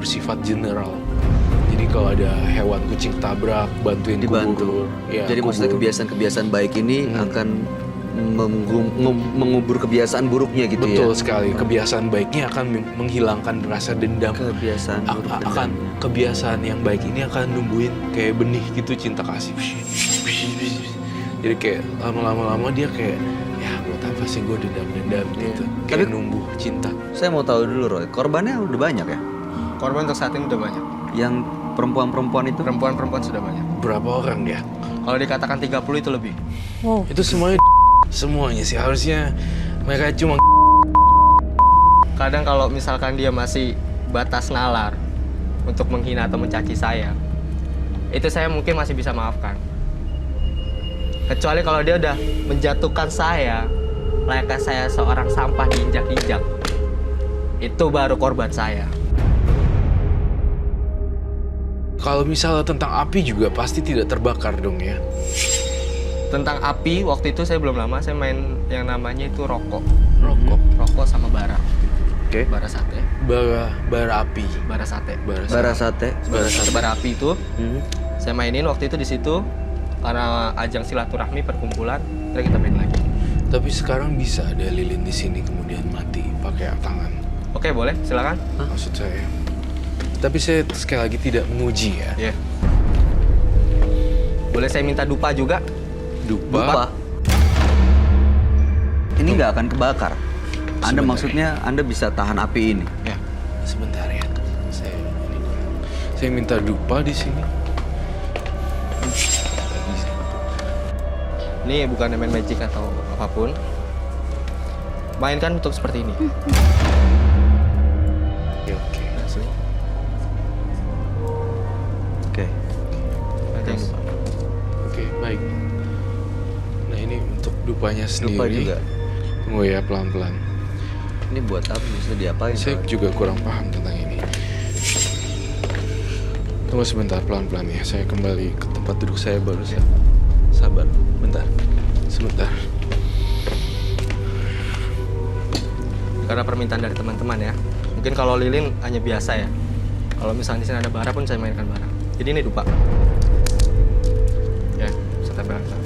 bersifat general. Jadi kalau ada hewan kucing tabrak, bantuin dibantu. kubur. Ya, Jadi maksudnya kebiasaan-kebiasaan baik ini akan mengubur kebiasaan buruknya gitu. Betul ya? sekali. Kebiasaan baiknya akan menghilangkan rasa dendam. Kebiasaan buruk Akan dendamnya. kebiasaan yang baik ini akan numbuhin kayak benih gitu cinta kasih. Jadi kayak lama-lama dia kayak ya buat apa sih gue dendam-dendam gitu. Kayak numbuh cinta. Saya mau tahu dulu Roy, korbannya udah banyak ya? Korban untuk saat ini udah banyak. Yang perempuan-perempuan itu? Perempuan-perempuan sudah banyak. Berapa orang dia? Kalau dikatakan 30 itu lebih. Wow. Itu semuanya sih harusnya mereka cuma Kadang kalau misalkan dia masih batas nalar untuk menghina atau mencaci saya, itu saya mungkin masih bisa maafkan. Kecuali kalau dia udah menjatuhkan saya, layaknya saya seorang sampah diinjak-injak. Itu baru korban saya. kalau misalnya tentang api juga pasti tidak terbakar dong ya. Tentang api, waktu itu saya belum lama, saya main yang namanya itu rokok. Rokok sama bara. Oke. Bara sate. Bara api. Bara sate. Bara sate. Bara api itu, Hmm. saya mainin waktu itu di situ karena ajang silaturahmi perkumpulan, terus kita main lagi. Tapi sekarang bisa ada lilin di sini kemudian mati pakai tangan. Oke, boleh, silakan. Maksud saya. Tapi saya sekali lagi tidak menguji ya. Iya. Boleh saya minta dupa juga? Dupa. Ini nggak akan kebakar. Anda Sebentar. maksudnya Anda bisa tahan api ini? Ya. Sebentar ya. Saya minta dupa di sini. Ini bukan main magic atau apapun. Mainkan untuk seperti ini. Oke. Asli. Oke. Nanti yang dupa. Oke, baik. Nah, ini untuk dupanya sendiri. Dupa juga. Tunggu ya, pelan-pelan. Ini buat apa? Bisa diapain? Saya juga kurang paham tentang ini. Tunggu sebentar, pelan-pelan ya. Saya kembali ke tempat duduk saya baru saya. Sabar, bentar. Sebentar. Karena permintaan dari teman-teman ya. Mungkin kalau lilin hanya biasa ya. Kalau misalnya di sini ada bara pun saya mainkan bara. Jadi ini dupa. Ya, saya tempelkan.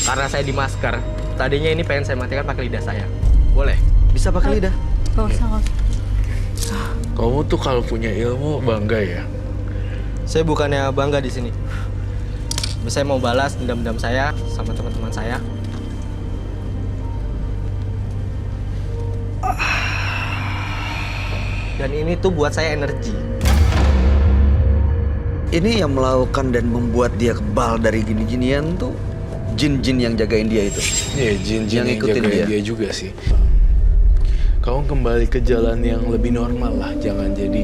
Karena saya di masker, tadinya ini pengen saya matikan pakai lidah saya. Boleh? Bisa pakai lidah? Gak usah, gak usah. Kamu tuh kalau punya ilmu bangga ya. Saya bukannya bangga di sini. Saya mau balas dendam-dendam saya sama teman-teman saya. Dan ini tuh buat saya energi. Ini yang melakukan dan membuat dia kebal dari gini-ginian tuh jin-jin yang jagain dia itu. Iya, jin-jin Yang yang ngikutin jagain dia. dia juga sih. Kamu kembali ke jalan yang lebih normal lah. Jangan jadi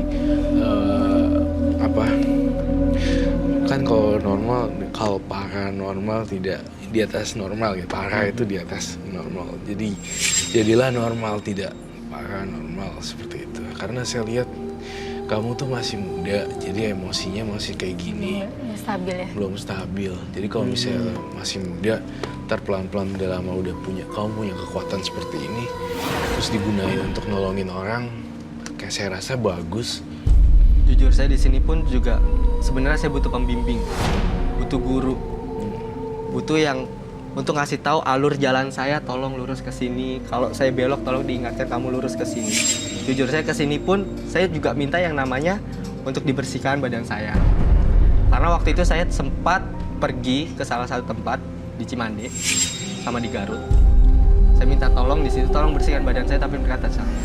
apa? Kan kalau normal, kalau paranormal tidak di atas normal ya. Para itu di atas normal. Jadi jadilah normal, tidak paranormal seperti itu. Karena saya lihat kamu tuh masih muda, jadi emosinya masih kayak gini. Belum stabil ya. Belum stabil. Jadi kalau misalnya masih muda, ntar pelan-pelan udah lama udah kamu punya kekuatan seperti ini, terus digunain untuk nolongin orang, kayak saya rasa bagus. Jujur saya di sini pun juga sebenarnya saya butuh pembimbing, butuh guru, butuh yang untuk ngasih tahu alur jalan saya, tolong lurus ke sini. Kalau saya belok, tolong diingatkan kamu lurus ke sini. Jujur saya ke sini pun saya juga minta yang namanya untuk dibersihkan badan saya. Karena waktu itu saya sempat pergi ke salah satu tempat di Cimande sama di Garut. Saya minta tolong di situ, tolong bersihkan badan saya, tapi mereka tak sanggup.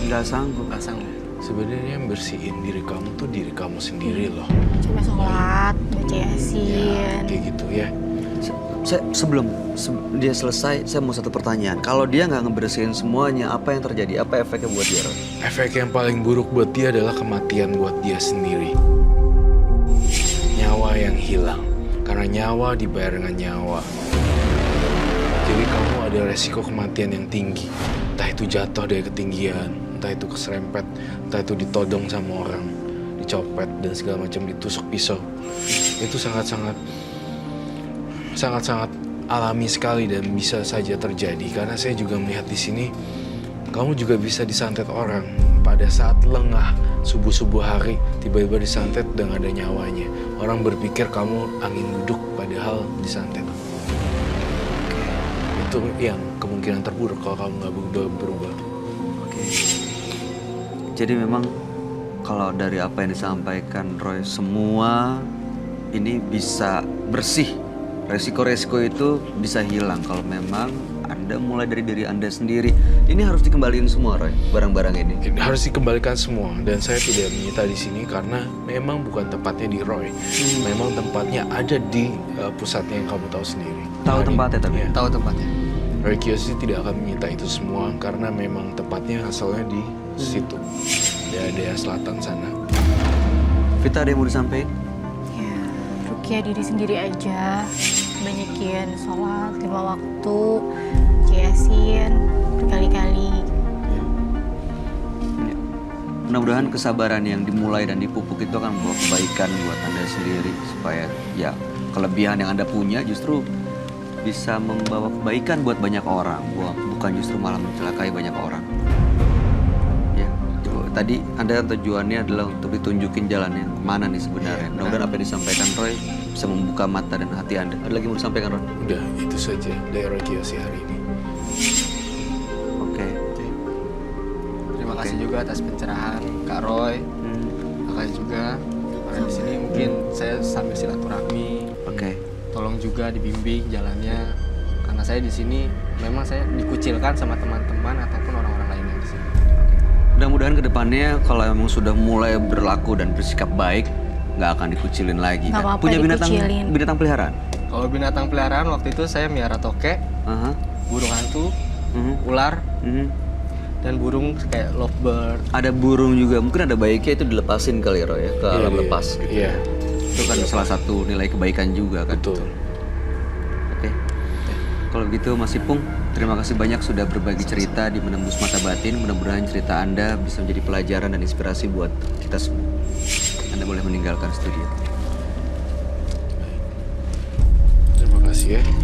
Nggak sanggup. Nggak sanggup. Sebenarnya yang bersihin diri kamu tuh diri kamu sendiri loh. Cuma sholat, baca Ya, yasin. kayak gitu ya. Sebelum dia selesai, saya mau satu pertanyaan. Kalau dia nggak ngebersihin semuanya, apa yang terjadi? Apa efeknya buat dia? Roy? Efek yang paling buruk buat dia adalah kematian buat dia sendiri. Nyawa yang hilang. Karena nyawa dibayar dengan nyawa. Jadi kamu ada resiko kematian yang tinggi. Entah itu jatuh dari ketinggian, entah itu keserempet, entah itu ditodong sama orang, dicopet dan segala macam, ditusuk pisau. Itu sangat-sangat alami sekali dan bisa saja terjadi. Karena saya juga melihat di sini kamu juga bisa disantet orang pada saat lengah subuh-subuh hari, tiba-tiba disantet dan ada nyawanya. Orang berpikir kamu angin duduk padahal disantet. Itu yang kemungkinan terburuk kalau kamu nggak berubah. Oke. Jadi memang kalau dari apa yang disampaikan Roy, semua ini bisa bersih. Resiko-resiko itu bisa hilang kalau memang Anda mulai dari diri Anda sendiri. Ini harus dikembaliin semua, Roy, barang-barang ini. Ini harus dikembalikan semua, dan saya tidak menyita di sini karena memang bukan tempatnya di Roy. Memang tempatnya ada di pusatnya yang kamu tahu sendiri. Tahu tempatnya tapi? Ya. Tahu tempatnya. Roy Kiyoshi tidak akan menyita itu semua karena memang tempatnya asalnya di situ, di area selatan sana. Vita, ada yang mau disampaikan? Ya, Rukia diri sendiri aja. Banyakin sholat 5 waktu, Yasin berkali-kali. Mudah-mudahan kesabaran yang dimulai dan dipupuk itu akan membawa kebaikan buat Anda sendiri, supaya ya kelebihan yang Anda punya justru bisa membawa kebaikan buat banyak orang, bukan justru malah mencelakai banyak orang. Ya, tadi Anda tujuannya adalah untuk ditunjukin jalannya kemana nih sebenarnya. Mudah-mudahan apa yang disampaikan Roy bisa membuka mata dan hati Anda. Ada lagi mau disampaikan, Roy? Udah, itu saja dari Roy Kiyoshi hari ini. Oke. Terima kasih juga atas pencerahan Kak Roy. Makasih juga. Karena di sini mungkin saya sambil silaturahmi. Oke. Tolong juga dibimbing jalannya. Karena saya di sini memang saya dikucilkan sama teman-teman ataupun orang-orang lain yang di sini. Mudah-mudahan kedepannya kalau emang sudah mulai berlaku dan bersikap baik, nggak akan dikucilin lagi. Nggak apa-apa Punya dikucilin. binatang peliharaan? Kalau binatang peliharaan waktu itu saya miara tokek, Aha. burung hantu, Mhm. ular, Mhm. dan burung kayak lovebird. Ada burung juga, mungkin ada baiknya itu dilepasin kali ya, Roy, ya, ke alam Iya, lepas gitu. Iya, Itu kan salah satu nilai kebaikan juga kan. betul. Oke. Kalau begitu Mas Ipung, terima kasih banyak sudah berbagi cerita di Menembus Mata Batin. Mudah-mudahan cerita Anda bisa menjadi pelajaran dan inspirasi buat kita semua. Anda boleh meninggalkan studio. Terima kasih ya.